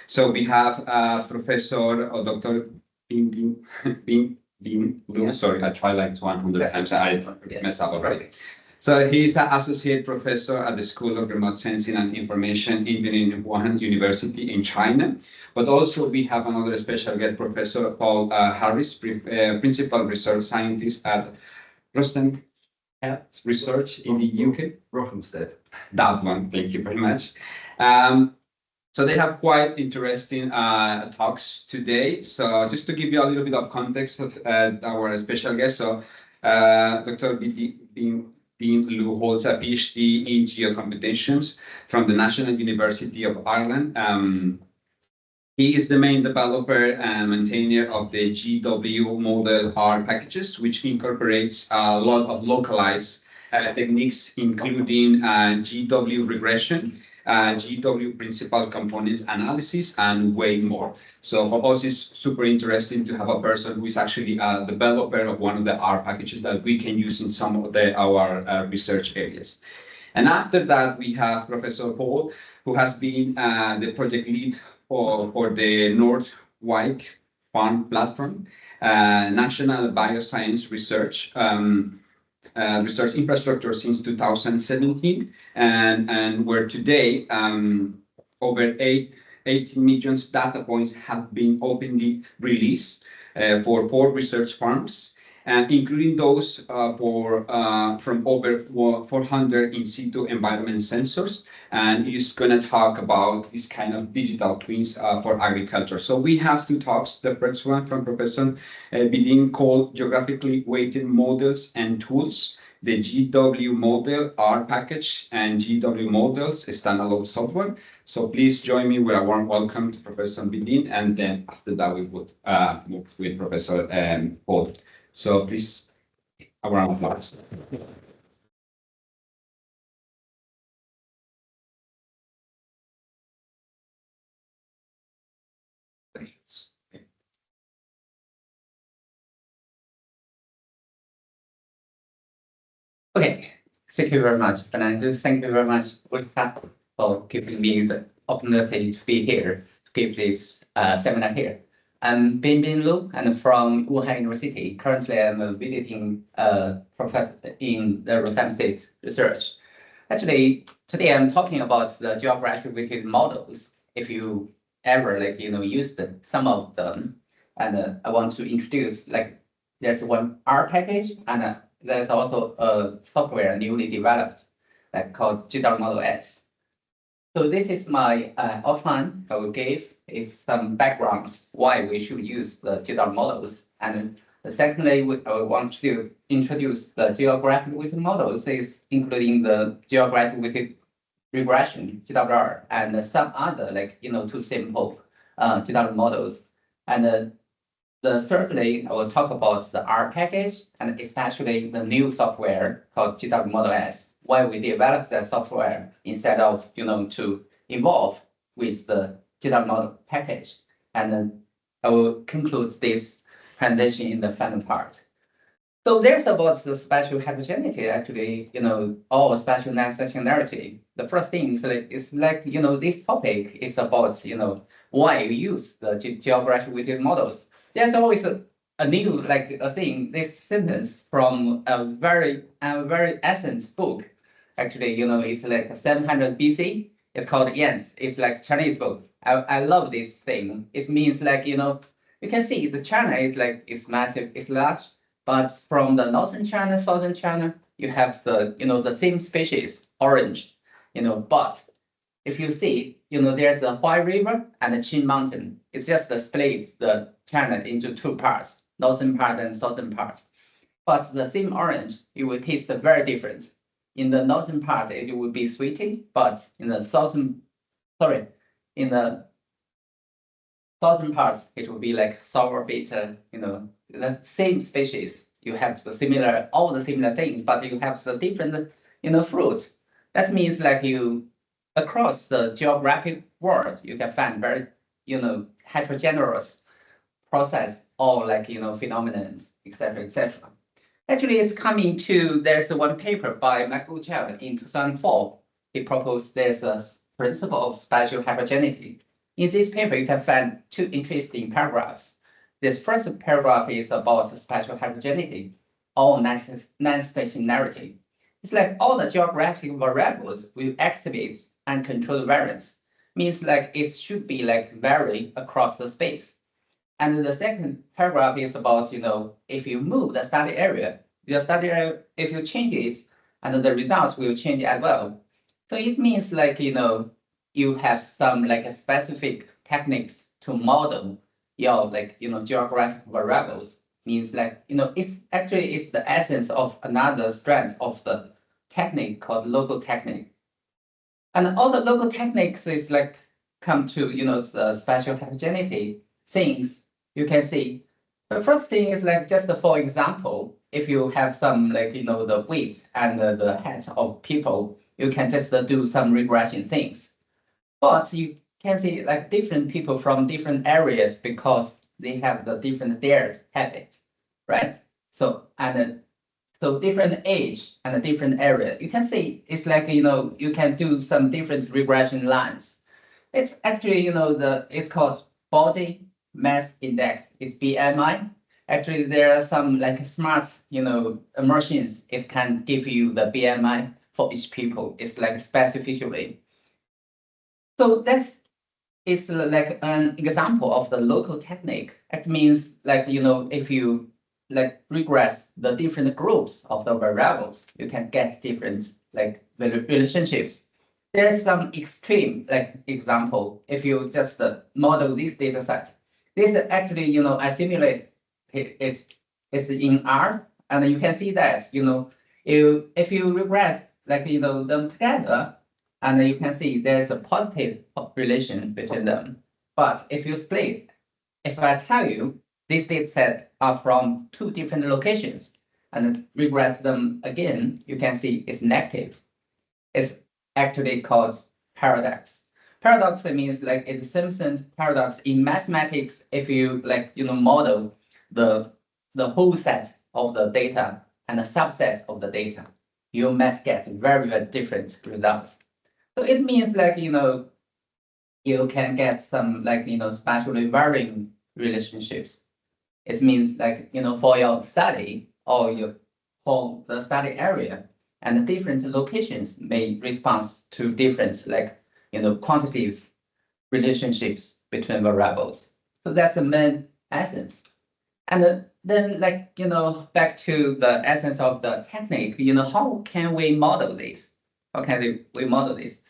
So we have Professor or Dr. Binbin Lu. Sorry, I tried like 100 times. I mess up already. So he's an associate professor at the School of Remote Sensing and Information in Wuhan University in China. But also we have another special guest, Professor Paul Harris, principal research scientist at Ruston Health Research in the UK. Rothamsted. That one, thank you very much. So they have quite interesting talks today. So just to give you a little bit of context of our special guest, so Dr. Dean Lu holds a PhD in geocomputations from the National University of Ireland. He is the main developer and maintainer of the GW model R packages, which incorporates a lot of localized techniques, including GW regression, GW principal components analysis, and way more. So for us, it's super interesting to have a person who is actually a developer of one of the R packages that we can use in some of our research areas. And after that, we have Professor Paul, who has been the project lead for the North Wike Farm Platform, National Bioscience Research research infrastructure since 2017, and where today over 8 million data points have been openly released for 4 research farms, including those from over 400 in situ environment sensors, and he's going to talk about this kind of digital twins for agriculture. So we have 2 talks. The first one from Professor Binbin called Geographically Weighted Models and Tools, the GW Model R package and GW Models standalone software. So please join me with a warm welcome to Professor Binbin, and then after that we would move with Professor Paul. So please, a round of applause. Okay, thank you very much, Fernando. Thank you very much, Ulta, for giving me the opportunity to be here, to give this seminar here. I'm Binbin Lu, and from Wuhan University. Currently, I'm a visiting professor in the Rothamsted Research. Actually, today I'm talking about the geographically weighted models. If you ever used some of them, and I want to introduce there's one R package, and there's also a software newly developed called GW Model S. So this is my outline I will give is some background why we should use the GW models. And secondly, I want to introduce the geographic weighted models, is including the geographic weighted regression, GWR, and some other 2 simple GW models. And thirdly, I will talk about the R package, and especially the new software called GW Model S, why we developed that software instead of to evolve with the GW model package. And then I will conclude this presentation in the final part. So there's about the spatial heterogeneity, actually, or spatial non-stationarity. The first thing is this topic is about, why you use the geographic weighted models. There's always a new a thing. This sentence from a very essence book. Actually, it's 700 BC. It's called Yans. It's Chinese book. I love this thing. It means you can see the China is it's massive, it's large, but from the northern China, southern China, you have the same species, orange, but if you see, there's the Huai River and the Qin Mountain. It's just split the China into 2 parts, northern part and southern part. But the same orange, you will taste very different. In the northern part, it will be sweetie, but in the southern part, it will be sour bitter. The same species. You have all the similar things, but you have the different, fruits. That means across the geographic world, you can find very, heterogeneous process or phenomenon, etc., etc. Actually, it's coming to, there's one paper by Michael Child in 2004. He proposed there's a principle of spatial heterogeneity. In this paper, you can find two interesting paragraphs. This first paragraph is about spatial heterogeneity or non-stationarity. It's like all the geographic variables will activate and control the variance. Means like it should be like vary across the space. And the second paragraph is about, if you move the study area, if you change it, and the results will change as well. So it means like, you have some like specific techniques to model your like, geographic variables. Means like, it's the essence of another strand of the technique called local technique. And all the local techniques is like come to, the spatial heterogeneity things you can see. The first thing is like just for example, if you have some like, the weight and the height of people, you can just do some regression things. But you can see like different people from different areas because they have the different their habits, right? So so different age and a different area. You can see it's like, you can do some different regression lines. It's actually, it's called body mass index. It's BMI. Actually, there are some like smart, machines. It can give you the BMI for each people. It's like specifically. So that's it's like an example of the local technique. It means like, if you like regress the different groups of the variables, you can get different like relationships. There's some extreme like example. If you just model this data set, this actually, I simulate it's in R, and you can see that, if you regress like, them together, and you can see there's a positive relation between them. But if you split, if I tell you these data sets are from two different locations and regress them again, you can see it's negative. It's actually called paradox. Paradox means like it's Simpson's paradox in mathematics. If you like, model the whole set of the data and the subsets of the data, you might get very, very different results. So it means like, you can get some like, spatially varying relationships. It means like, for your study or for the study area, and different locations may respond to different like, quantitative relationships between variables. So that's the main essence. And then like, back to the essence of the technique, how can we model this? How can we model this?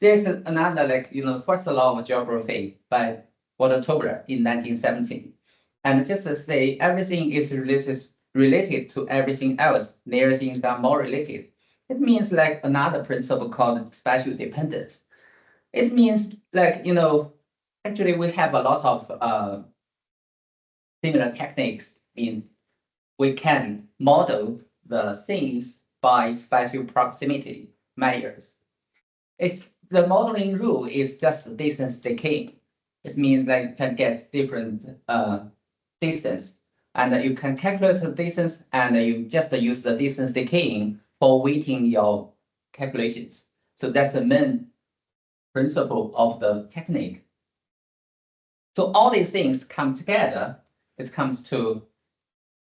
There's another like, first law of geography by Walter in 1917. And just to say everything is related to everything else, there things are more related. It means like another principle called spatial dependence. It means like, actually we have a lot of similar techniques. Means we can model the things by spatial proximity measures. It's the modeling rule is just distance decay. It means that you can get different distance, and you can calculate the distance, and you just use the distance decaying for weighting your calculations. So that's the main principle of the technique. So all these things come together. It comes to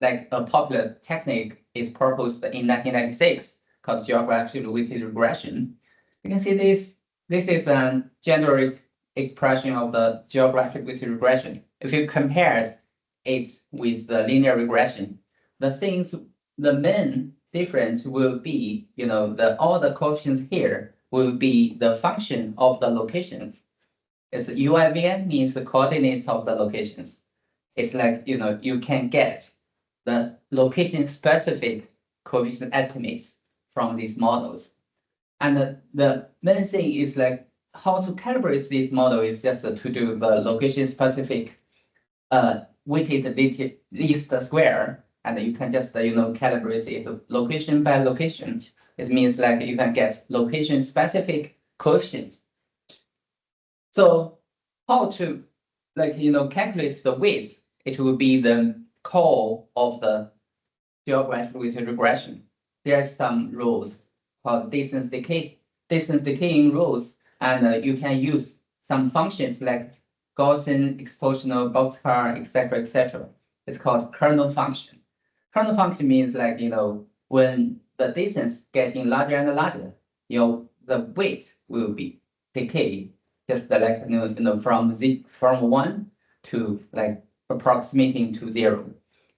like a popular technique is proposed in 1996 called geographic weighted regression. You can see this is a generic expression of the geographic weighted regression. If you compare it with the linear regression, the main difference will be, all the coefficients here will be the function of the locations. It's UIVM means the coordinates of the locations. It's like, you can get the location specific coefficient estimates from these models. And the main thing is like how to calibrate this model is just to do the location specific weighted least square, and you can just calibrate it location by location. It means like you can get location specific coefficients. So how to calculate the width? It will be the core of the geographic weighted regression. There are some rules called distance decaying rules, and you can use some functions like Gaussian, expositional, boxcar, etc., etc. It's called kernel function. Kernel function means like, when the distance getting larger and larger, the weight will be decay, just like, from 1 to like approximating to 0.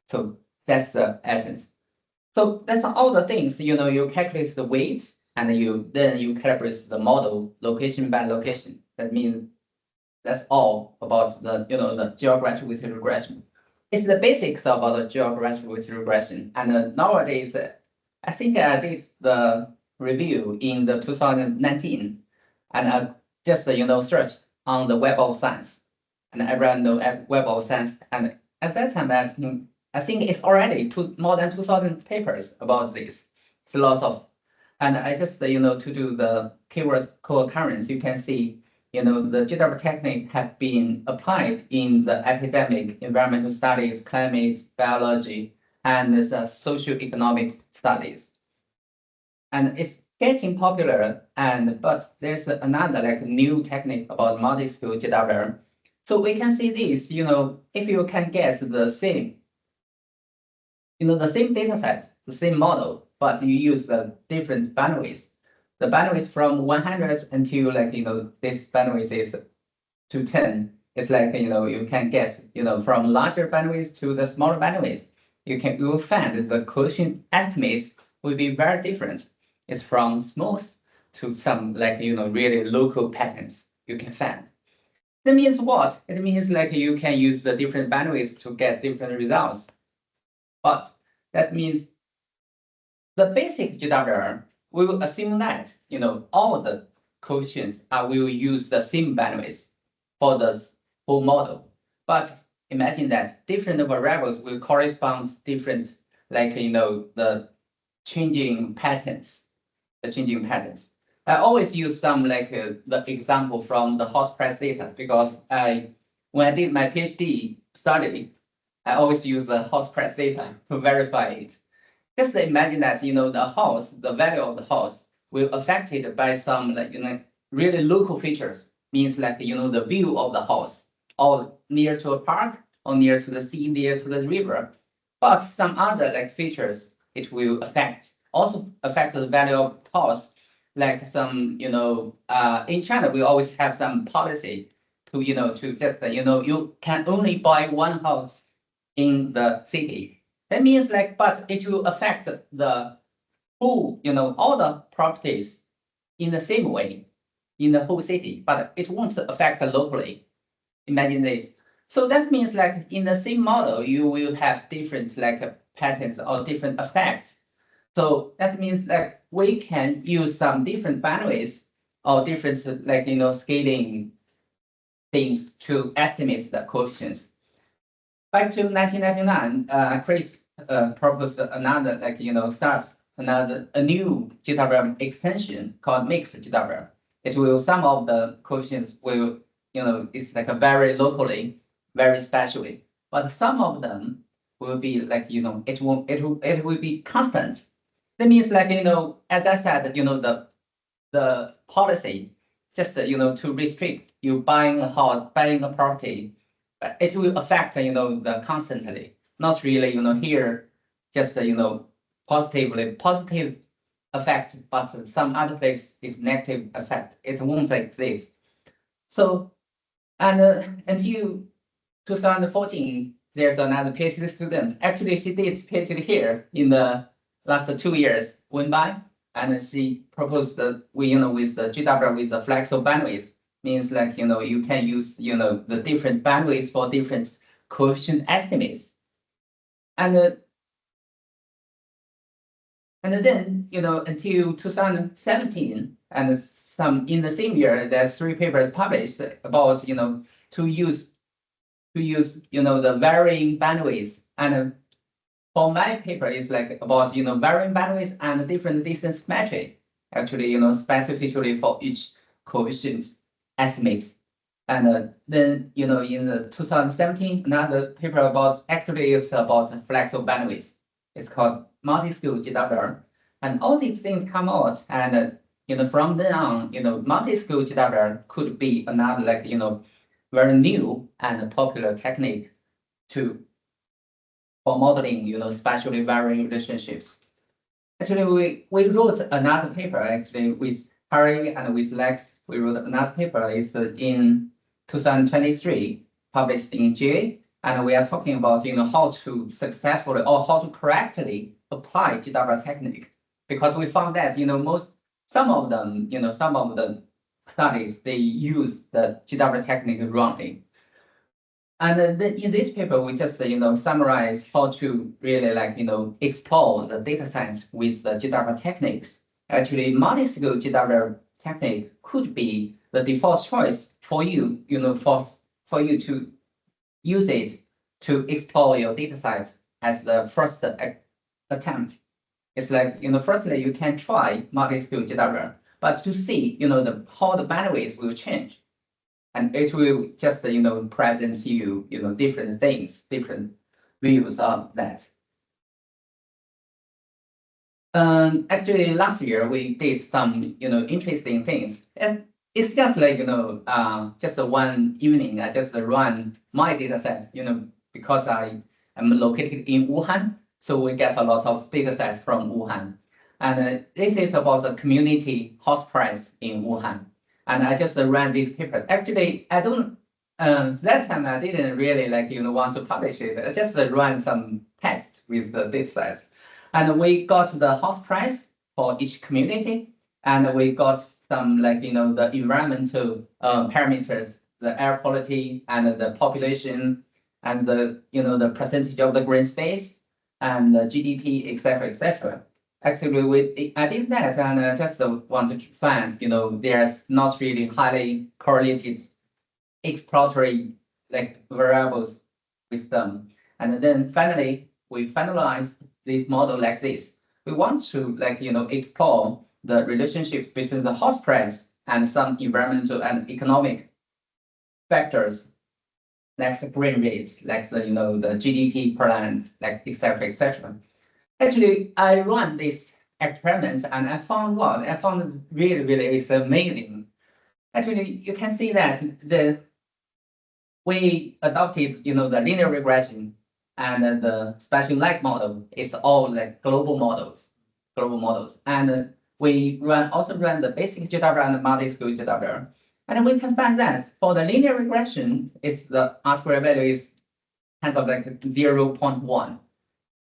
So that's the essence. So that's all the things, you calculate the weights and then you calibrate the model location by location. That means that's all about the, the geographic weighted regression. It's the basics about the geographic weighted regression. And nowadays, I think I did the review in the 2019, and I just, searched on the Web of Science, and everyone know Web of Science. And at that time, I think it's already more than 2,000 papers about this. It's lots of, and I just, to do the keyword co-occurrence, you can see, the GW technique have been applied in the academic, environmental studies, climate, biology, and the socioeconomic studies. And it's getting popular, but there's another like new technique about multi-skill GW. So we can see this, if you can get the same, the same data set, the same model, but you use the different bandwidths. The bandwidth from 100 until like, this bandwidth is to 10. It's like, you can get, from larger bandwidth to the smaller bandwidth. You will find the coefficient estimates will be very different. It's from smooth to some like, really local patterns you can find. That means what? It means like you can use the different bandwidths to get different results. But that means the basic GWR, we will assume that, all the coefficients will use the same bandwidth for the whole model. But imagine that different variables will correspond different, like, the changing patterns, I always use some like the example from the house price data, because when I did my PhD study, I always use the house price data to verify it. Just imagine that, the value of the house will affected by some like, really local features, means like, the view of the house, or near to a park, or near to the sea, near to the river. But some other like features, it will also affect the value of the house. Like some, in China, we always have some policy to, to just, you can only buy one house in the city. That means like, but it will affect the whole, all the properties in the same way in the whole city, but it won't affect locally. Imagine this. So that means like in the same model, you will have different like patterns or different effects. So that means like we can use some different bandwidths or different like, scaling things to estimate the coefficients. Back to 1999, Chris proposed another like, a new GWM extension called mixed GWM. It will, some of the coefficients will, it's like a very locally, very spatially, but some of them will be like, it will be constant. That means like, as I said, the policy just, to restrict you buying a house, buying a property, it will affect, the constantly, not really, here, just, positive effect, but some other place is negative effect. It won't exist. So, and until 2014, there's another PhD student. Actually, she did PhD here in the last 2 years went by, and she proposed that we, with the GW with the flexible bandwidth, means like, you can use, the different bandwidths for different coefficient estimates. And then, until 2017, and some in the same year, there's 3 papers published about, to use, the varying bandwidths. And for my paper, it's like about, varying bandwidths and different distance metric, actually, specifically for each coefficient estimates. And then, in the 2017, another paper about, actually it's about flexible bandwidth. It's called multi-skill GWR. And all these things come out, and from then on, multi-skill GWR could be another like, very new and popular technique for modeling, spatially varying relationships. Actually, we wrote another paper actually with Harry and with Lex. We wrote another paper is in 2023, published in GA, and we are talking about how to successfully or how to correctly apply GW technique, because we found that some of the studies they use the GW technique wrongly. And then in this paper, we just summarize how to really explore the data science with the GW techniques. Actually, multi-skill GW technique could be the default choice for you, for you to use it to explore your data science as the first attempt. It's like firstly you can try multi-skill GW, but to see how the bandwidth will change. And it will just present you different things, different views of that. Actually, last year we did some interesting things, and it's just like just one evening I just run my data sets because I am located in Wuhan, so we get a lot of data sets from Wuhan, and this is about the community house price in Wuhan. And I just ran this paper. Actually, I don't. That time I didn't really want to publish it. I just ran some tests with the data sets, and we got the house price for each community, and we got some the environmental parameters, the air quality and the population, and the percentage of the green space, and the GDP, etc., etc. Actually, I did that, and I just wanted to find, there's not really highly correlated exploratory variables with them. And then finally, we finalized this model like this. We want to explore the relationships between the house price and some environmental and economic factors, like the green rates, like the the GDP per land, etc., etc. Actually, I run these experiments and I found what? I found really, really is amazing. Actually, you can see that we adopted, the linear regression and the spatial light model is all global models. And we also run the basic GW and the multi-skill GW. And we can find that for the linear regression, the R-square value is kind of 0.1.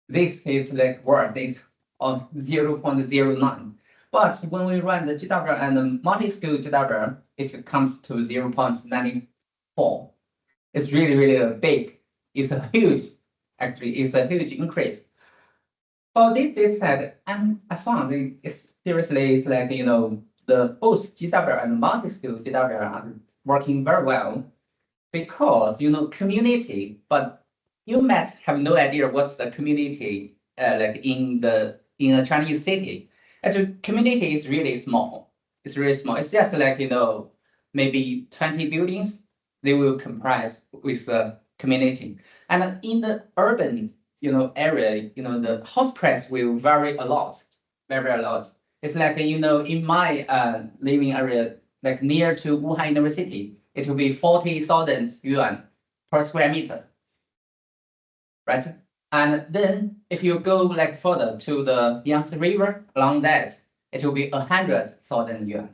This is worth is of 0.09. But when we run the GW and the multi-skill GW, it comes to 0.94. It's really, really big. It's a huge, actually, it's a huge increase. For this data set, I found it's seriously, it's the both GW and multi-skill GW are working very well because, community, but you might have no idea what's the community in a Chinese city. Actually, community is really small. It's really small. It's just maybe 20 buildings. They will comprise with the community. And in the urban area, the house price will vary a lot, vary a lot. It's in my living area, near to Wuhan University, it will be 40,000 yuan per square meter. Right? And then if you go further to the Yangtze River along that, it will be 100,000 yuan.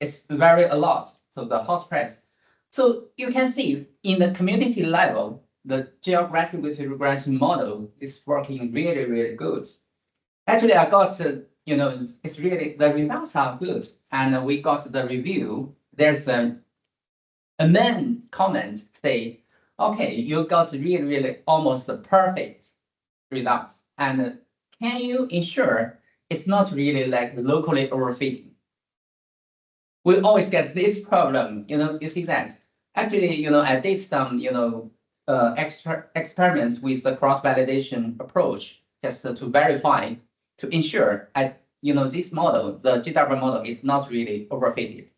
It's vary a lot. So the house price. So you can see in the community level, the geographic regression model is working really, really good. Actually, I got it's really the results are good, and we got the review. There's a main comment say, okay, you got really, really almost perfect results. And can you ensure it's not really locally overfitting? We always get this problem, you see that. Actually, I did some, experiments with the cross-validation approach just to verify, to ensure, this model, the GW model is not really overfitted.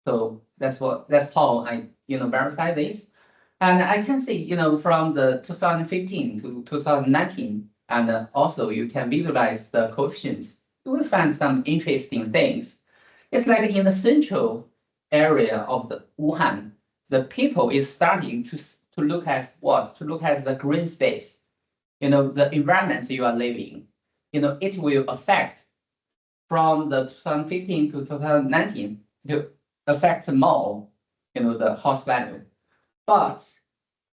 So that's how I, verify this. And I can see, from the 2015 to 2019, and also you can visualize the coefficients. You will find some interesting things. It's in the central area of the Wuhan. the people is starting to look at what? To look at the green space, the environment you are living. It will affect from the 2015 to 2019 to affect more, the house value. But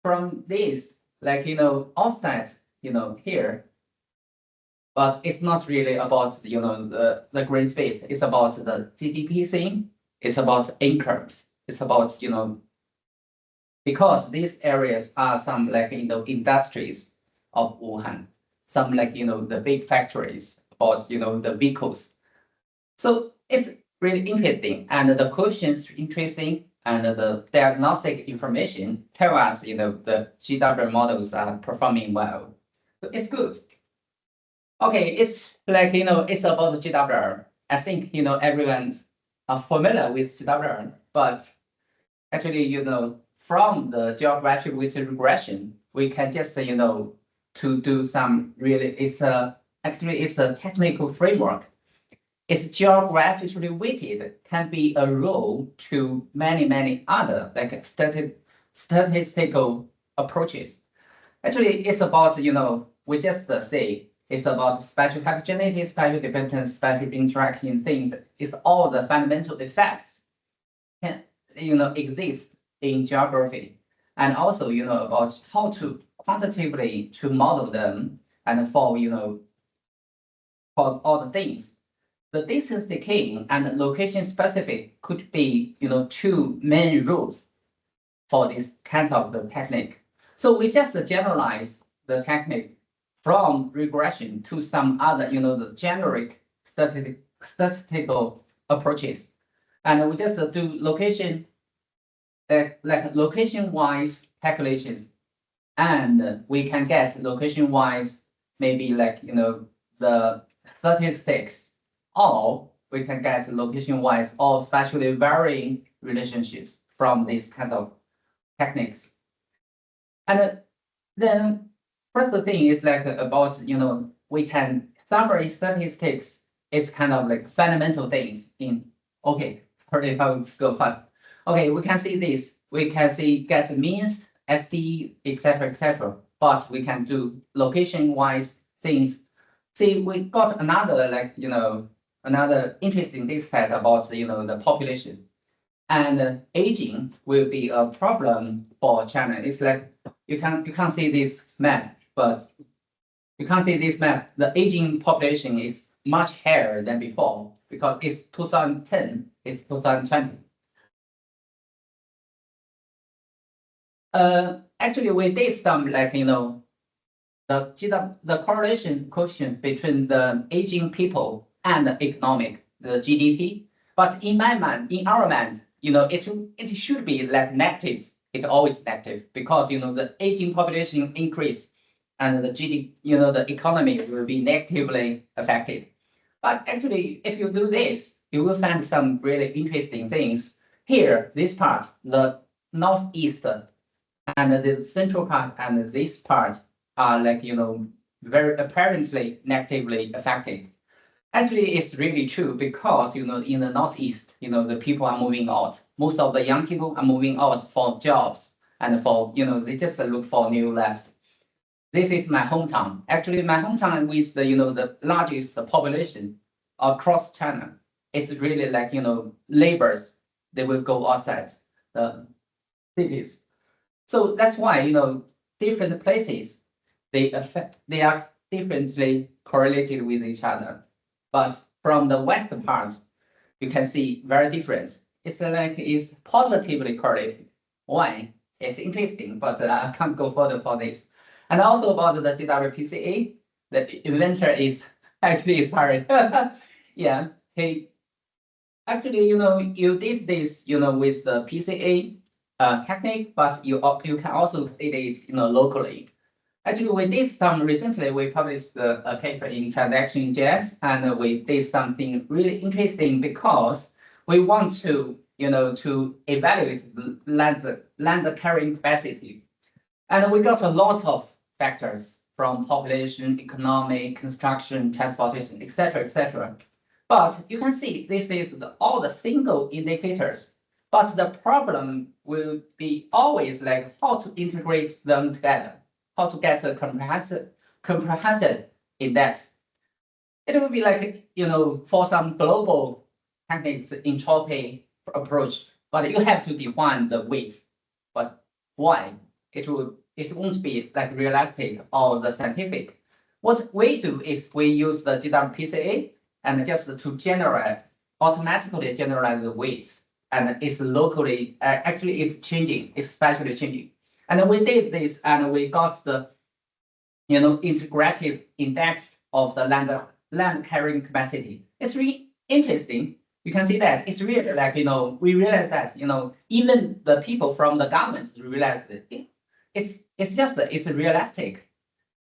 from this, like, outside, here, but it's not really about, the green space. It's about the GDP thing. It's about incomes. It's about, because these areas are some like, industries of Wuhan, some like, the big factories about, the vehicles. So it's really interesting, and the questions interesting, and the diagnostic information tell us, the GW models are performing well. So it's good. Okay, it's like, it's about GWR. I think, everyone are familiar with GWR, but actually, from the geographic weighted regression, we can just, to do some really, actually, it's a technical framework. It's geographically weighted, can be a role to many other like statistical approaches. Actually, it's about, we just say it's about spatial heterogeneity, spatial dependence, spatial interaction things. It's all the fundamental effects can, exist in geography. And also, about how to quantitatively to model them and for, for all the things. The distance decaying and location specific could be, two main rules for this kinds of the technique. So we just generalize the technique from regression to some other, the generic statistical approaches. And we just do location, like location-wise calculations. And we can get location-wise, maybe like, the statistics, or we can get location-wise or spatially varying relationships from these kinds of techniques. And then first thing is like about, we can summary statistics is kind of like fundamental things in, okay, sorry, I'll go fast. Okay, we can see this, we can see get means, SD, etc. But we can do location-wise things. See, we got another like, another interesting data set about, the population. And aging will be a problem for China. It's like you can't see this map, but you can't see this map. The aging population is much higher than before because it's 2010, it's 2020. Actually, we did some like, the correlation coefficient between the aging people and the economic, the GDP. But in my mind, in our mind, it should be like negative. It's always negative because, the aging population increase and the GDP, the economy will be negatively affected. But actually, if you do this, you will find some really interesting things. Here, this part, the northeast and the central part and this part are like, very apparently negatively affected. Actually, it's really true because, in the Northeast, the people are moving out. Most of the young people are moving out for jobs and for, they just look for new lives. This is my hometown. Actually, my hometown with the, the largest population across China. It's really like, laborers, they will go outside the cities. So that's why, different places, they are differently correlated with each other. But from the western part, you can see very different. It's like it's positively correlated. Why? It's interesting, but I can't go further for this. And also about the GWPCA, the inventor is actually sorry. Yeah, he actually, you did this, with the PCA technique, but you can also did it, locally. Actually, we did some recently. We published a paper in Transaction.js, and we did something really interesting because we want to, to evaluate the land carrying capacity, and we got a lot of factors from population, economic, construction, transportation, etc. But you can see this is all the single indicators. But the problem will be always like how to integrate them together, how to get a comprehensive index. It will be like, for some global techniques entropy approach, but you have to define the weights. But why? It won't be like realistic or the scientific. What we do is we use the GWPCA and just to automatically generate the weights. And it's locally, actually it's changing, it's spatially changing. And we did this and we got the, integrative index of the land carrying capacity. It's really interesting. You can see that it's really like, we realize that, even the people from the government realize that it's realistic,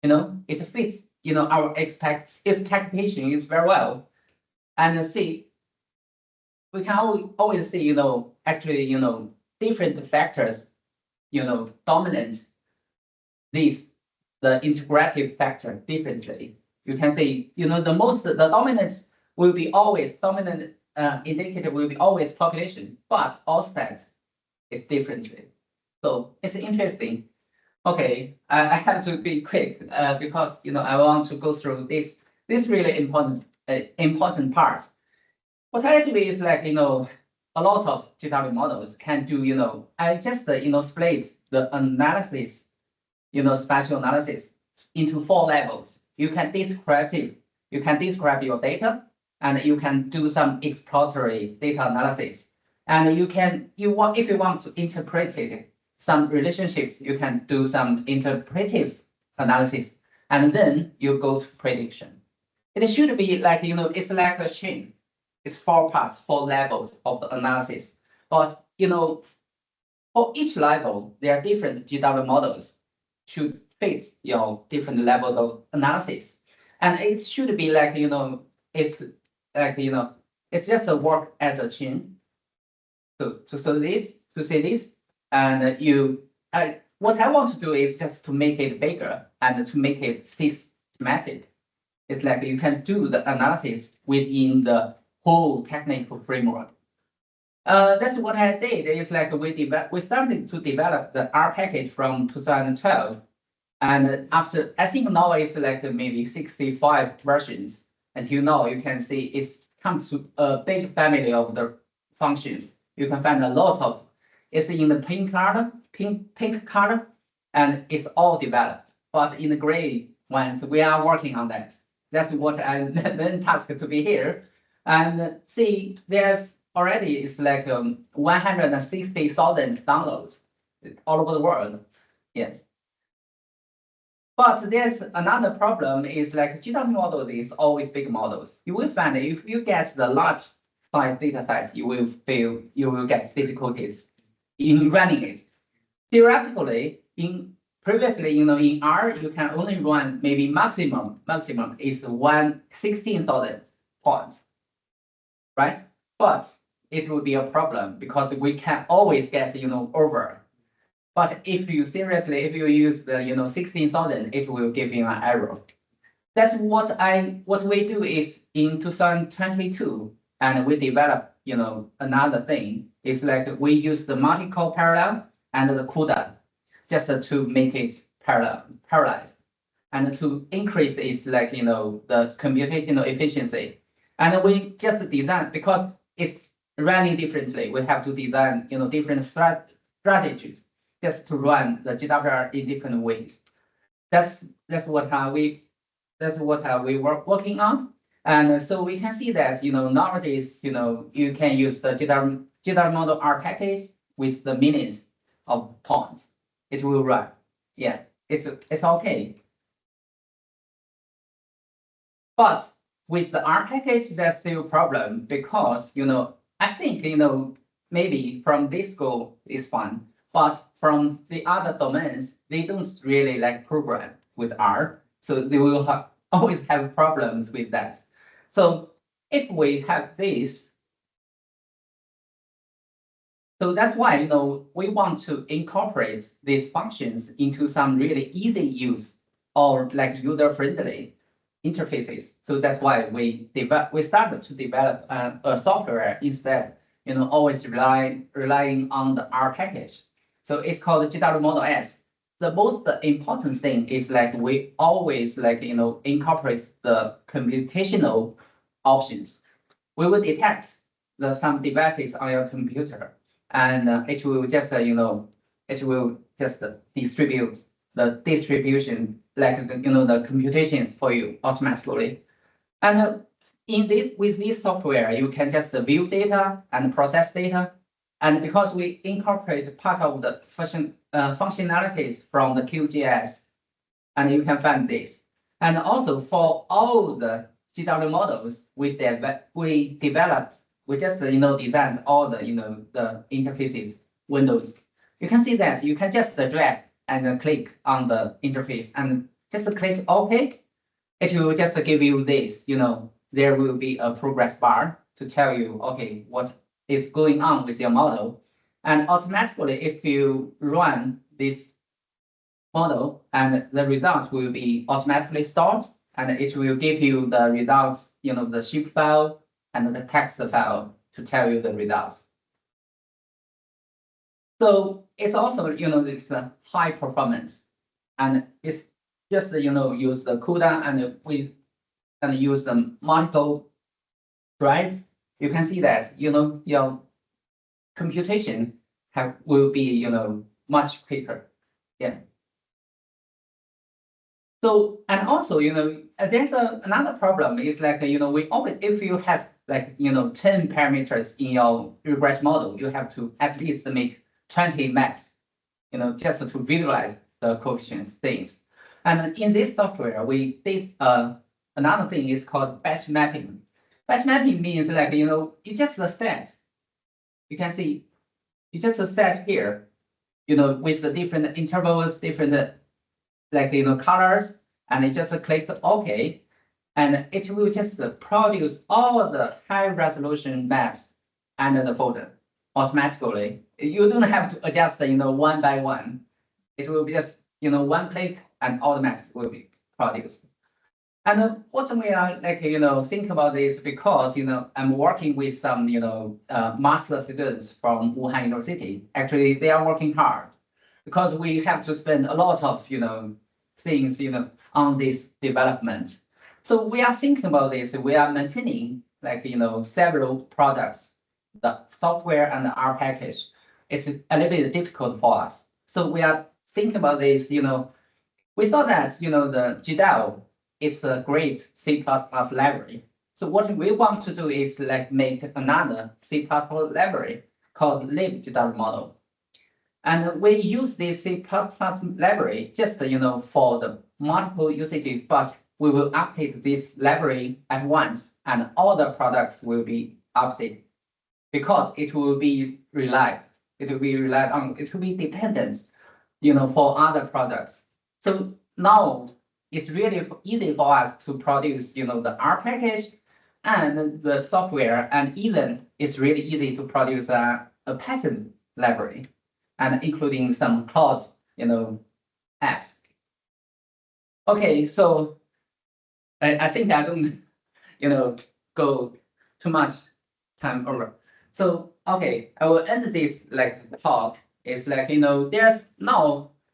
it fits, our expectation is very well. And see, we can always see, actually, different factors, dominant the integrative factor differently. You can see, the dominant will be always dominant indicator will be always population, but offset is differently. So it's interesting. Okay, I have to be quick because I want to go through this really important part. What I do is like a lot of GW models can do I just split the analysis spatial analysis into 4 levels. You can describe your data, and you can do some exploratory data analysis. And if you want to interpret it, some relationships, you can do some interpretive analysis, and then you go to prediction. It should be like, it's like a chain. It's 4 parts, 4 levels of the analysis. But, for each level, there are different GW models should fit, different levels of analysis. And it should be like, it's like, it's just a work as a chain to see this. And what I want to do is just to make it bigger and to make it systematic. It's like you can do the analysis within the whole technical framework. That's what I did. It's like we started to develop the R package from 2012. And after, I think now it's like maybe 65 versions. Until now, you can see it comes to a big family of the functions. You can find a lot of, it's in the pink color, and it's all developed. But in the gray ones, we are working on that. That's what I'm then tasked to be here. And see, there's already, it's like 160,000 downloads all over the world. Yeah. But there's another problem is like GW models is always big models. You will find that if you get the large size data set, you will get difficulties in running it. Theoretically, previously, in R, you can only run maybe maximum is 16,000 points, right? But it will be a problem because we can always get over. But if you use the 16,000, it will give you an error. That's what we do is in 2022, and we develop another thing. It's like we use the multi-core parallel and the CUDA just to make it parallelized, and to increase its like the computational efficiency. And we just design because it's running differently. We have to design different strategies just to run the GWR in different ways. That's what we working on. And so we can see that nowadays you can use the GWR model R package with the millions of points. It will run. Yeah, it's okay. But with the R package, there's still a problem because I think maybe from this school is fun. But from the other domains, they don't really like program with R, so they will always have problems with that. So if we have this, so that's why we want to incorporate these functions into some really easy use or like user-friendly interfaces. So that's why we started to develop a software instead always relying on the R package. So it's called GW Model S. The most important thing is like we always incorporate the computational options. We will detect some devices on your computer, and it will just distribute the distribution the computations for you automatically. And with this software, you can just view data and process data. And because we incorporate part of the functionalities from the QGIS, and you can find this. And also for all the GW models we just designed all the interfaces windows. You can see that you can just drag and click on the interface and just click OK. It will just give you this, there will be a progress bar to tell you, okay, what is going on with your model. And automatically, if you run this model, and the results will be automatically stored, and it will give you the results, the shape file and the text file to tell you the results. So it's also, it's high performance, and it's just, use the CUDA and use the multiple threads. You can see that, your computation will be, much quicker. Yeah. So, and also, there's another problem is like, we always, if you have like, 10 parameters in your regression model, you have to at least make 20 maps, just to visualize the coefficients things. And in this software, we did another thing is called batch mapping. Batch mapping means like, you just set. You can see, you just set here, with the different intervals, different colors, and you just click OK, and it will just produce all the high resolution maps under the folder automatically. You don't have to adjust, one by one. It will be just, one click and all the maps will be produced. And what we are think about this because, I'm working with some, master students from Wuhan University. Actually, they are working hard because we have to spend a lot of, things, on this development. So we are thinking about this. We are maintaining several products, the software and the R package. It's a little bit difficult for us. So we are thinking about this, we saw that, the GDAL is a great C++ library. So what we want to do is make another C++ library called libGDAL model. And we use this C++ library just, for the multiple usages, but we will update this library at once and all the products will be updated because it will be relied. It will be relied on, it will be dependent, for other products. So now it's really easy for us to produce, the R package and the software, and even it's really easy to produce a Python library, and including some cloud, apps. Okay, so I think I don't, go too much time over. So okay, I will end this talk. It's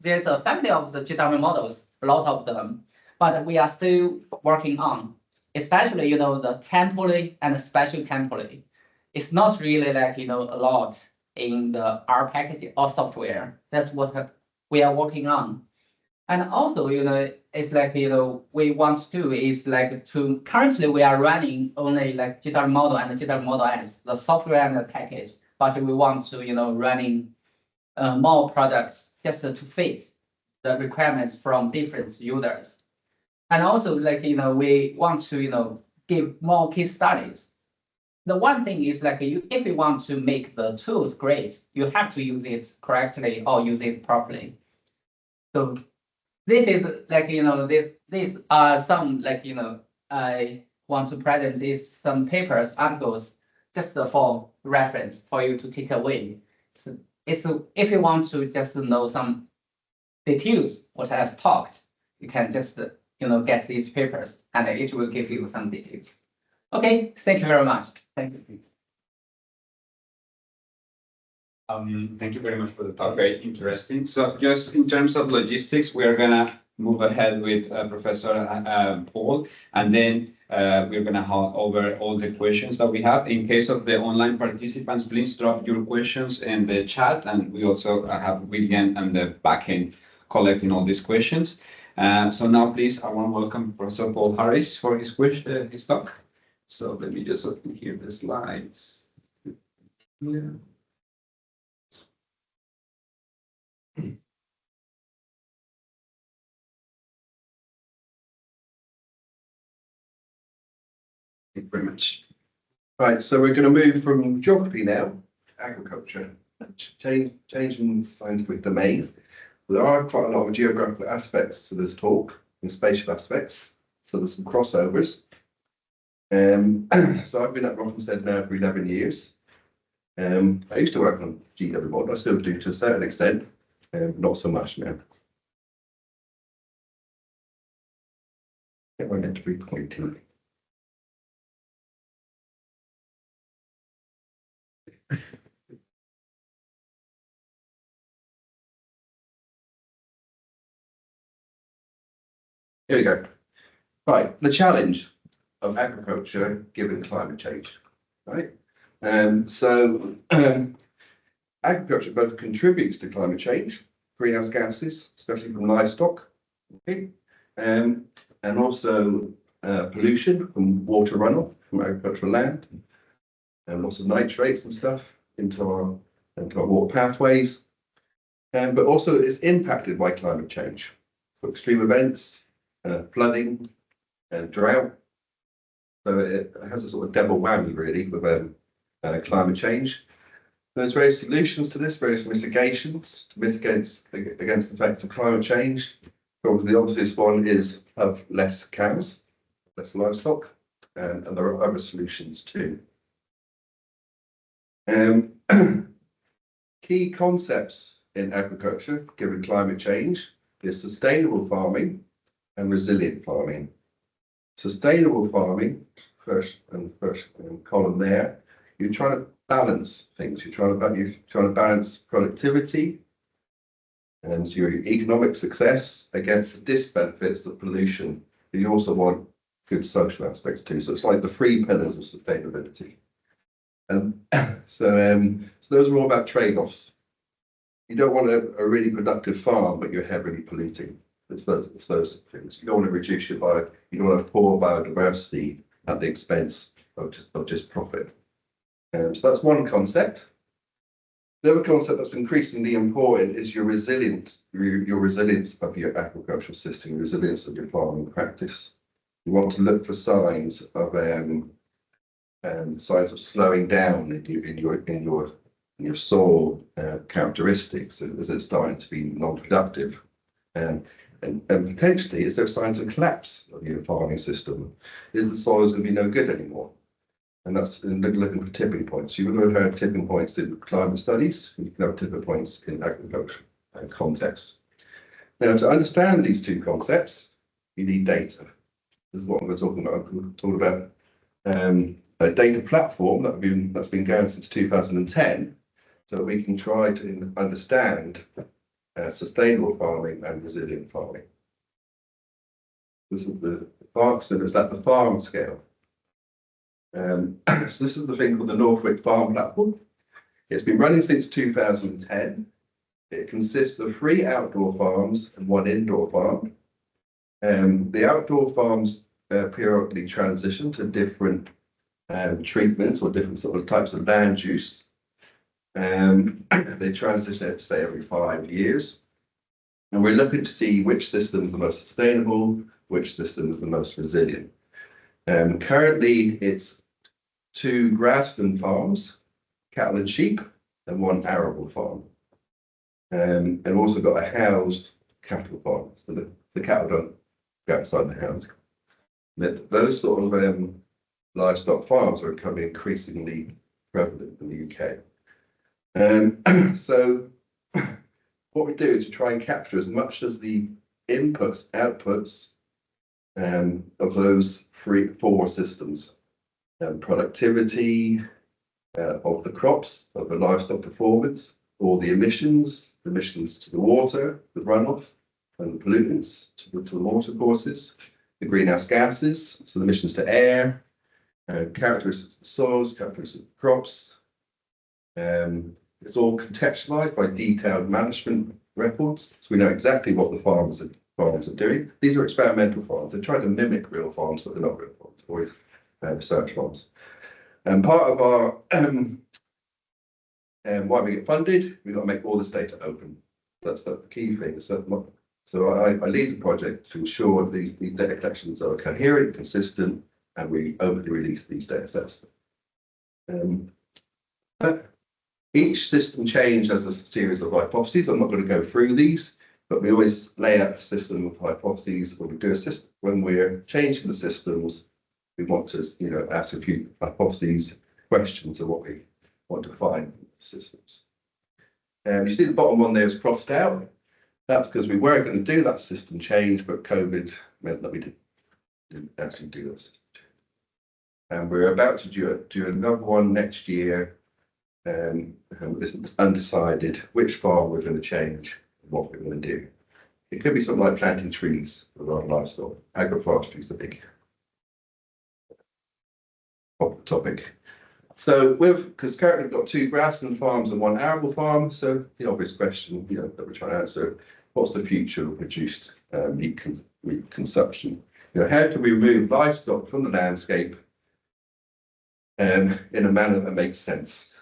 there's a family of the GW models, a lot of them, but we are still working on, especially the temporary and special temporary. It's not really a lot in the R package or software. That's what we are working on. And also, it's we want to do is currently we are running only GW model and GW model S, the software and the package, but we want to, running more products just to fit the requirements from different users. And also, we want to, give more case studies. The one thing is if you want to make the tools great, you have to use it correctly or use it properly. So this is these are some I want to present is some papers, articles, just for reference for you to take away. So if you want to just know some details what I've talked, you can just get these papers and it will give you some details. Okay, thank you very much. Thank you. Thank you very much for the talk. Very interesting. So just in terms of logistics, we are gonna move ahead with Professor Paul, and then we're gonna have over all the questions that we have. In case of the online participants, please drop your questions in the chat, and we also have William and the backend collecting all these questions. So now, please, I want to welcome Professor Paul Harris for his talk. So let me just open here the slides. Yeah. Thank you very much. Right, so we're going to move from geography now to agriculture, changing the scientific domain. There are quite a lot of geographical aspects to this talk and spatial aspects, so there's some crossovers. So I've been at Rothamsted now for 11 years. I used to work on GW model, I still do to a certain extent, not so much now. I meant to be pointing. Here we go. Right, the challenge of agriculture given climate change. Right, agriculture both contributes to climate change, greenhouse gases, especially from livestock, okay, and also pollution from water runoff from agricultural land, and lots of nitrates and stuff into our water pathways, but also it's impacted by climate change, so extreme events, flooding, and drought. So it has a sort of double whammy really with climate change. There's various solutions to this, various mitigations to mitigate against the effects of climate change. Obviously, the obvious one is have less cows, less livestock, and there are other solutions too. Key concepts in agriculture given climate change is sustainable farming and resilient farming. Sustainable farming, first column there, you're trying to balance things. You're trying to balance productivity and your economic success against the disadvantages of pollution. But you also want good social aspects too. So it's like the three pillars of sustainability. And so those are all about trade-offs. You don't want a really productive farm, but you're heavily polluting. It's those things. You don't want to reduce your you don't want to poor biodiversity at the expense of just profit. So that's one concept. The other concept that's increasingly important is your resilience of your agricultural system, your resilience of your farming practice. You want to look for signs of slowing down in your soil characteristics. Is it starting to be non-productive? And potentially, is there signs of collapse of your farming system? Is the soil going to be no good anymore? And that's looking for tipping points. You would have heard tipping points in climate studies, and you can have tipping points in agriculture context. Now, to understand these two concepts, you need data. This is what we're talking about. We're talking about a data platform that's been going since 2010, so that we can try to understand sustainable farming and resilient farming. This is the farm, so it's at the farm scale. So this is the thing called the Northwick Farm Platform. It's been running since 2010. It consists of 3 outdoor farms and 1 indoor farm. The outdoor farms periodically transition to different treatments or different sort of types of land use. They transition, say, every 5 years. And we're looking to see which system is the most sustainable, which system is the most resilient. Currently, it's 2 grassland farms, cattle and sheep, and 1 arable farm. And also got a housed cattle farm, so the cattle don't go outside the house. Those sort of livestock farms are becoming increasingly prevalent in the UK. So what we do is to try and capture as much as the inputs, outputs of those 4 systems. Productivity of the crops, of the livestock performance, all the emissions to the water, the runoff, and the pollutants to the water courses, the greenhouse gases, so the emissions to air, characteristics of the soils, characteristics of crops. It's all contextualized by detailed management records, so we know exactly what the farmers are doing. These are experimental farms. They're trying to mimic real farms, but they're not real farms. Always research farms. And part of our why we get funded, we've got to make all this data open. That's the key thing. So I lead the project to ensure these data collections are coherent, consistent, and we openly release these data sets. Each system change has a series of hypotheses. I'm not going to go through these, but we always lay out a system of hypotheses when we do a system. When we're changing the systems, we want to, ask a few hypotheses, questions of what we want to find in the systems. You see the bottom one there is crossed out. That's because we were going to do that system change, but COVID meant that we didn't actually do that system change. And we're about to do another one next year. It's undecided which farm we're going to change and what we're going to do. It could be something like planting trees with our livestock. Agroforestry is a big topic. So because currently we've got 2 grassland farms and 1 arable farm, so the obvious question that we're trying to answer, what's the future of reduced meat consumption? How can we remove livestock from the landscape in a manner that makes sense?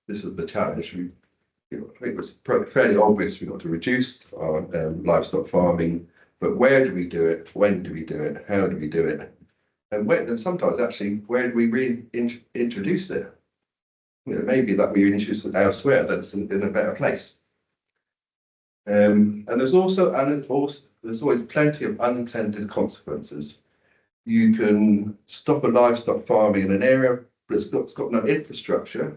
This is the challenge. I think it's fairly obvious we've got to reduce our livestock farming, but where do we do it? When do we do it? How do we do it? And sometimes actually, where do we reintroduce it? Maybe that we introduce it elsewhere that's in a better place. And there's always plenty of unintended consequences. You can stop a livestock farming in an area, but it's got no infrastructure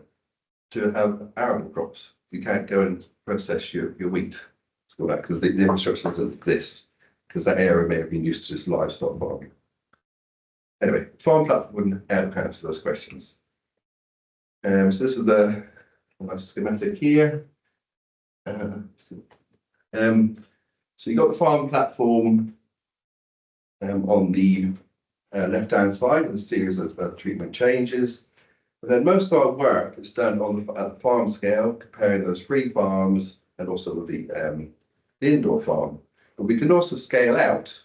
to have arable crops. You can't go and process your wheat because the infrastructure doesn't exist, because that area may have been used to just livestock farming. Anyway, farm platform wouldn't answer those questions. So this is the schematic here. So you got the farm platform on the left-hand side with a series of treatment changes. And then most of our work is done at the farm scale, comparing those 3 farms and also with the indoor farm. But we can also scale out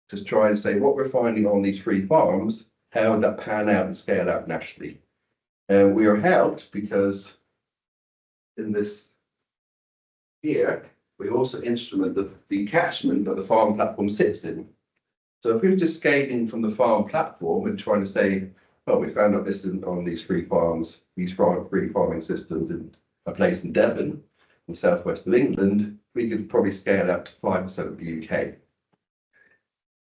to try and say what we're finding on these 3 farms, how would that pan out and scale out nationally? And we are helped because in this here, we also instrument the catchment that the farm platform sits in. So if we were just scaling from the farm platform and trying to say, well, we found out this on these 3 farms, these 3 farming systems in a place in Devon, in the southwest of England, we could probably scale out to 5% of the UK.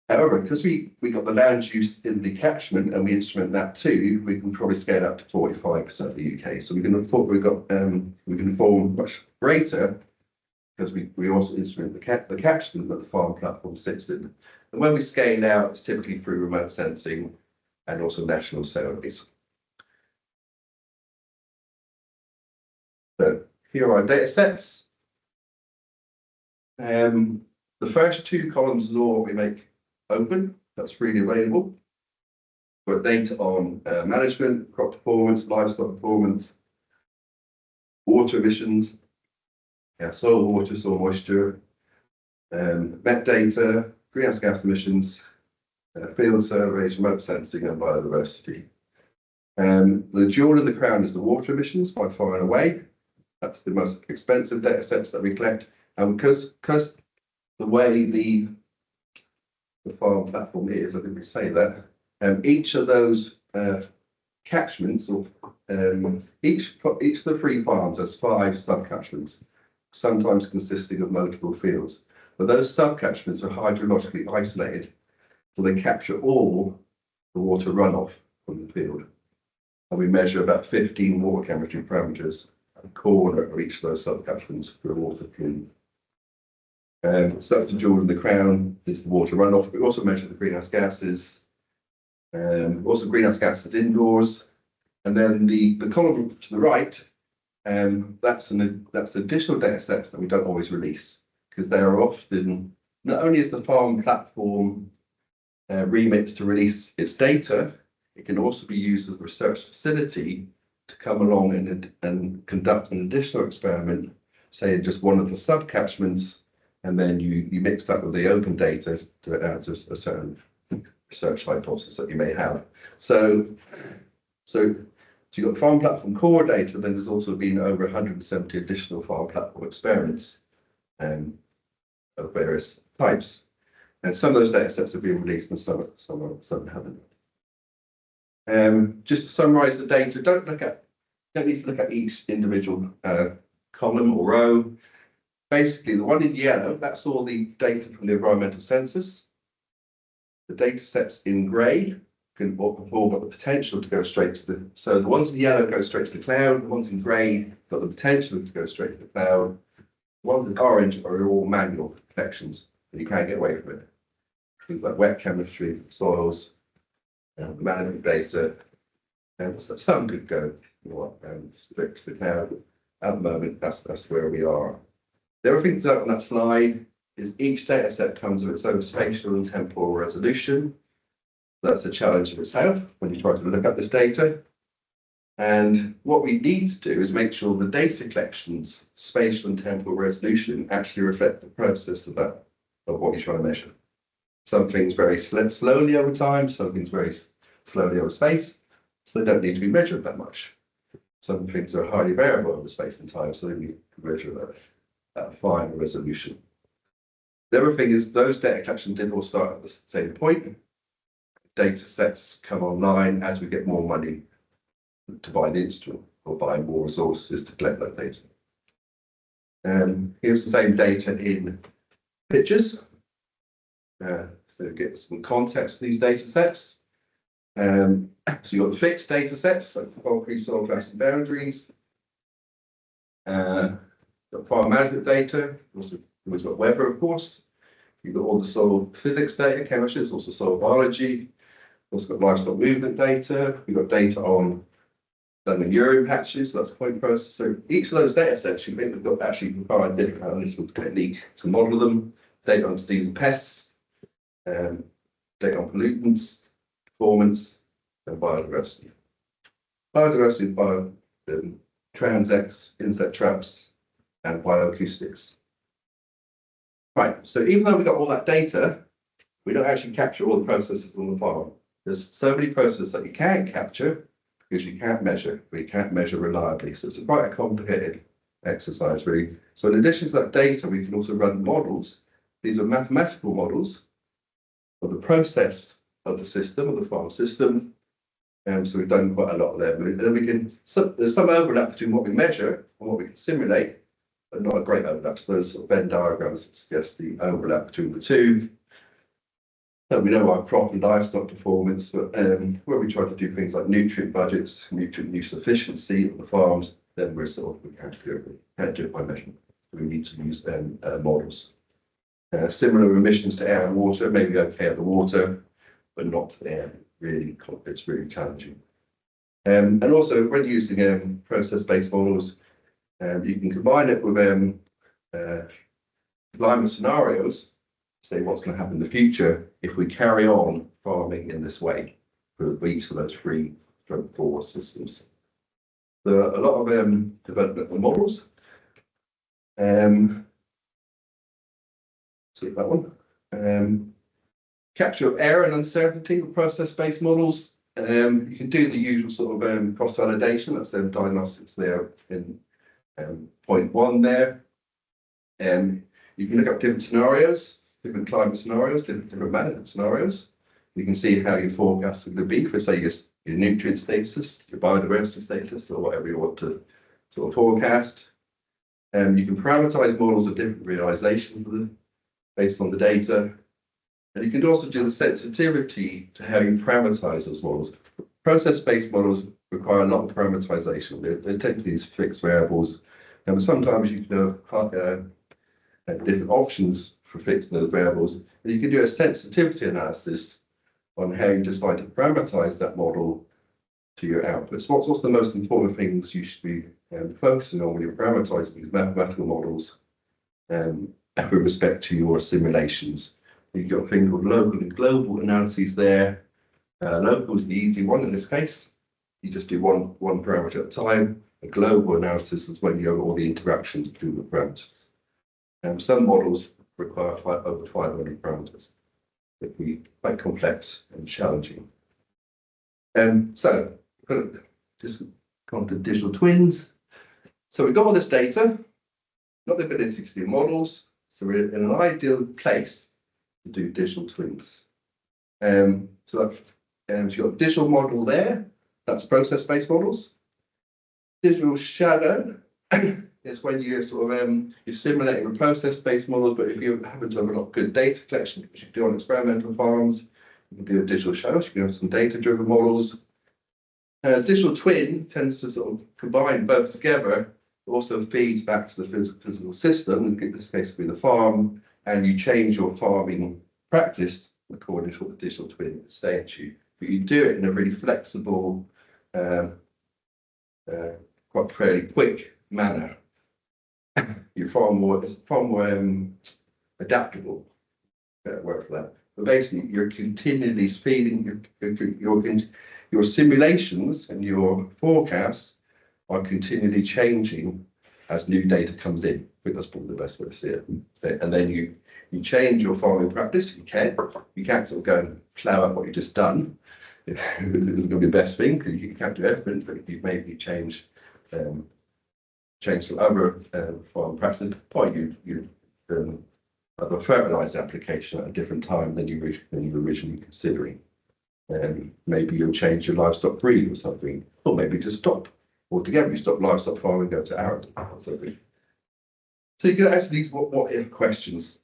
However, because we got the land use in the catchment and we instrument that too, we can probably scale up to 45% of the UK. So we can inform much greater because we also instrument the catchment that the farm platform sits in. And when we scale out, it's typically through remote sensing and also national surveys. So here are our data sets. The first 2 columns is all we make open, that's freely available. We've got data on management, crop performance, livestock performance, water emissions, soil water, soil moisture, metadata, greenhouse gas emissions, field surveys, remote sensing and biodiversity. The jewel in the crown is the water emissions by far and away. That's the most expensive data sets that we collect. And because the way the farm platform is, I didn't say that, each of those catchments, or each of the 3 farms has 5 sub-catchments, sometimes consisting of multiple fields. But those sub-catchments are hydrologically isolated, so they capture all the water runoff from the field. And we measure about 15 water chemistry parameters at the corner of each of those sub-catchments for a water plume. So that's the jewel in the crown, is the water runoff. We also measure the greenhouse gases, also greenhouse gases indoors. And then the column to the right That's additional data sets that we don't always release because they are often, not only is the farm platform remits to release its data, it can also be used as a research facility to come along and conduct an additional experiment, say in just one of the sub-catchments, and then you mix that with the open data to answer a certain research hypothesis that you may have. So you've got farm platform core data, then there's also been over 170 additional farm platform experiments of various types. And some of those data sets have been released and some haven't. Just to summarize the data, don't need to look at each individual column or row. Basically, the one in yellow, that's all the data from the environmental census. The data sets in grey have all got the potential to go straight to the, so the ones in yellow go straight to the cloud, the ones in grey got the potential to go straight to the cloud. The ones in orange are all manual collections, and you can't get away from it. Things like wet chemistry, soils, management data, and some could go straight to the cloud. At the moment, that's where we are. The other thing to note on that slide is each data set comes with its own spatial and temporal resolution. That's a challenge in itself when you try to look at this data. And what we need to do is make sure the data collection's spatial and temporal resolution actually reflect the process of what you're trying to measure. Some things very slowly over time, some things very slowly over space, so they don't need to be measured that much. Some things are highly variable over space and time, so they need to be measured at a fine resolution. The other thing is those data collections didn't all start at the same point. Data sets come online as we get more money to buy the instrument or buy more resources to collect that data. Here's the same data in pictures. So get some context to these data sets. So you've got the fixed data sets, like concrete, soil, gas, and boundaries. Got farm management data, we've got weather, of course. You've got all the soil physics data, chemistry, there's also soil biology. Also got livestock movement data. We've got data on urine patches, so that's point process. So each of those data sets, you think they've got actually required different analytical technique to model them. Data on disease and pests, data on pollutants, performance, and biodiversity. Biodiversity is transects, insect traps, and bioacoustics. Right, so even though we got all that data, we don't actually capture all the processes on the farm. There's so many processes that you can't capture because you can't measure, but you can't measure reliably. So it's quite a complicated exercise, really. So in addition to that data, we can also run models. These are mathematical models of the process of the system, of the farm system. So we've done quite a lot there. But then we can, there's some overlap between what we measure and what we can simulate, but not a great overlap. So those sort of Venn diagrams suggest the overlap between the two. So we know our crop and livestock performance, but where we try to do things like nutrient budgets, nutrient use efficiency of the farms, then we can't do it by measurement. We need to use models. Similar emissions to air and water, maybe okay at the water, but not to the air. Really, it's really challenging. And also, when using process-based models, you can combine it with climate scenarios. Say what's going to happen in the future if we carry on farming in this way for each of those 3-4 systems. There are a lot of development models. So that one. Capture of error and uncertainty with process-based models. You can do the usual sort of cross-validation. That's the diagnostics there in point 1 there. You can look up different scenarios. Different climate scenarios, different management scenarios. You can see how your forecasts are going to be for, say, your nutrient status, your biodiversity status, or whatever you want to sort of forecast. You can parameterize models of different realizations based on the data. And you can also do the sensitivity to how you parameterize those models. Process-based models require a lot of parameterization. They take these fixed variables, and sometimes you can have different options for fixing those variables, and you can do a sensitivity analysis on how you decide to parameterize that model to your outputs. What's the most important things you should be focusing on when you're parameterizing these mathematical models with respect to your simulations? You've got things called local and global analyses there. Local is the easy one in this case. You just do one parameter at a time. A global analysis is when you have all the interactions between the parameters. Some models require over 500 parameters. It can be quite complex and challenging. So, just come to digital twins. So we've got all this data, got the ability to do models. So we're in an ideal place to do digital twins. So you've got a digital model there. That's process-based models. Digital shadow is when you're sort of you're simulating a process-based model, but if you happen to have a lot of good data collection, which you do on experimental farms, you can do a digital shadow. You can have some data-driven models. Digital twin tends to sort of combine both together. It also feeds back to the physical system. In this case, would be the farm, and you change your farming practice according to what the digital twin is saying to you. But you do it in a really flexible, quite fairly quick manner. You're far more adaptable. Word for that. But basically, you're continually feeding your simulations and your forecasts are continually changing as new data comes in. I think that's probably the best way to see it. And then you change your farming practice. You can't sort of go and plough up what you've just done. It isn't going to be the best thing because you can't do everything. But if you maybe change some other farm practices, or you have a fertilizer application at a different time than you were originally considering. Maybe you'll change your livestock breed or something, or maybe just stop altogether. You stop livestock farming, go to arable or something. So you can ask these what if questions.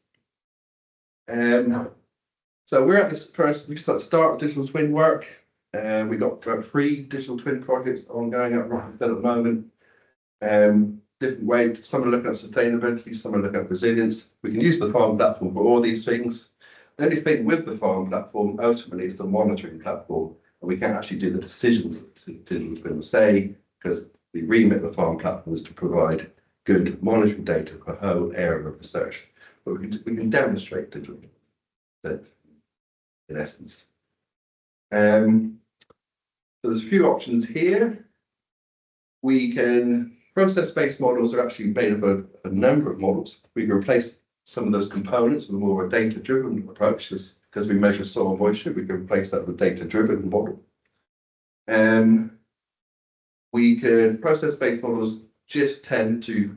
So we're at this first. We start digital twin work. We've got 3 digital twin projects ongoing at the moment. Different ways. Some are looking at sustainability, some are looking at resilience. We can use the farm platform for all these things. The only thing with the farm platform ultimately is the monitoring platform, and we can't actually do the decisions that the digital twin will say, because the remit of the farm platform is to provide good monitoring data for a whole area of research. But we can demonstrate digital that in essence. So there's a few options here. We can process-based models are actually made up of a number of models. We can replace some of those components with more of a data-driven approach. Because we measure soil moisture, we can replace that with a data-driven model. Process-based models just tend to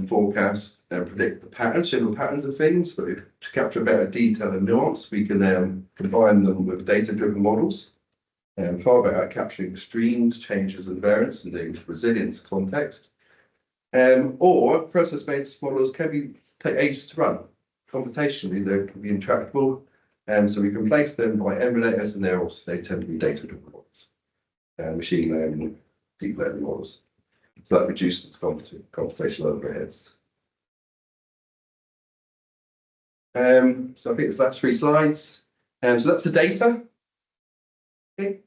forecast and predict the patterns, general patterns of things, but to capture better detail and nuance, we can combine them with data-driven models. Far better at capturing extremes, changes and variance in the resilience context. Or process-based models can take ages to run. Computationally, they can be intractable, so we can replace them by emulators, and they tend to be data-driven models. Machine learning, deep learning models. So that reduces computational overheads. So I think it's the last 3 slides. So that's the data. Okay.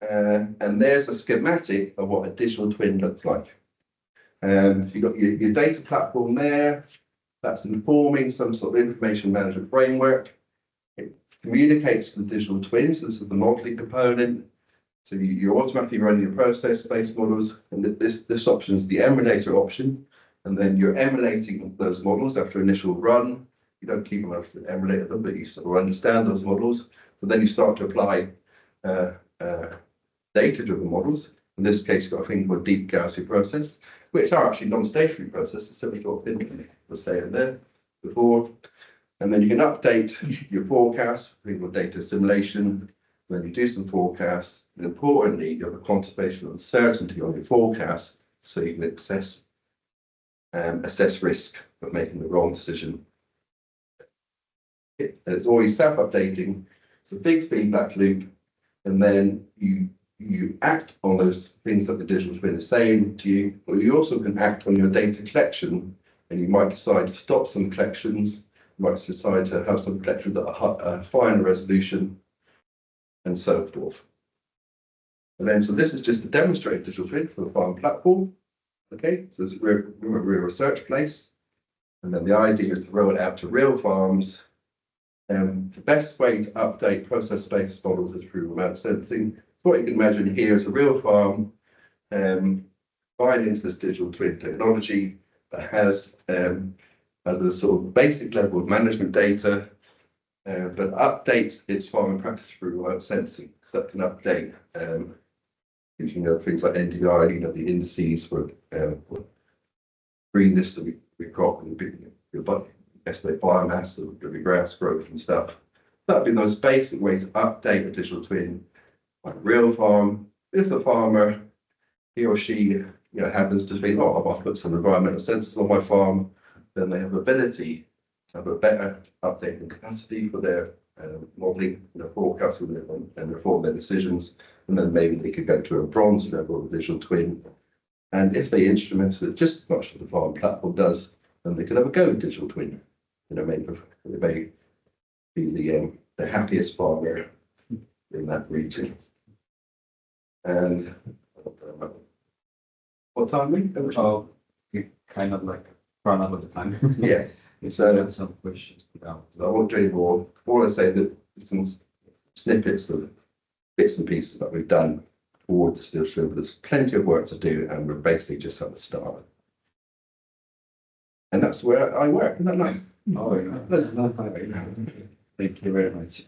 And there's a schematic of what a digital twin looks like. You've got your data platform there. That's informing some sort of information management framework. It communicates to the digital twin. So this is the modeling component. So you're automatically running your process-based models, and this option is the emulator option. And then you're emulating those models after initial run. You don't keep them after the emulator them, but you sort of understand those models. So then you start to apply data-driven models. In this case, you've got a thing called deep Gaussian process, which are actually non-stationary processes, similar to what Binbin was saying there before. And then you can update your forecast, thing called data assimilation. When you do some forecasts, and importantly, you have a quantification of uncertainty on your forecast, so you can assess risk of making the wrong decision. And it's always self-updating. It's a big feedback loop, and then you act on those things that the digital twin is saying to you, or you also can act on your data collection, and you might decide to stop some collections, you might decide to have some collections that are finer resolution, and so forth. And then, so this is just to demonstrate digital twin for the farm platform. Okay, so we're a research place. And then the idea is to roll it out to real farms. The best way to update process-based models is through remote sensing. What you can imagine here is a real farm buying into this digital twin technology that has a sort of basic level of management data, but updates its farming practice through remote sensing. So that can update, things like NDI, the indices for greenness that we crop and estimate biomass of the grass growth and stuff. That'd be the most basic way to update a digital twin on a real farm. If the farmer, he or she, happens to think, oh, I'll put some environmental sensors on my farm, then they have ability to have a better updating capacity for their modelling, forecasting and inform their decisions. And then maybe they could go to a bronze level of digital twin. And if they instrumented it just as much as the farm platform does, then they could have a go digital twin. Maybe they may be the happiest farmer in that region. And what time we? Oh, you kind of like run out of the time. Yeah. So that's some questions. I won't do any more. All I say that some snippets of bits and pieces that we've done towards the still stream, but there's plenty of work to do, and we're basically just at the start. And that's where I work. Isn't that nice? Oh, yeah. Thank you very much.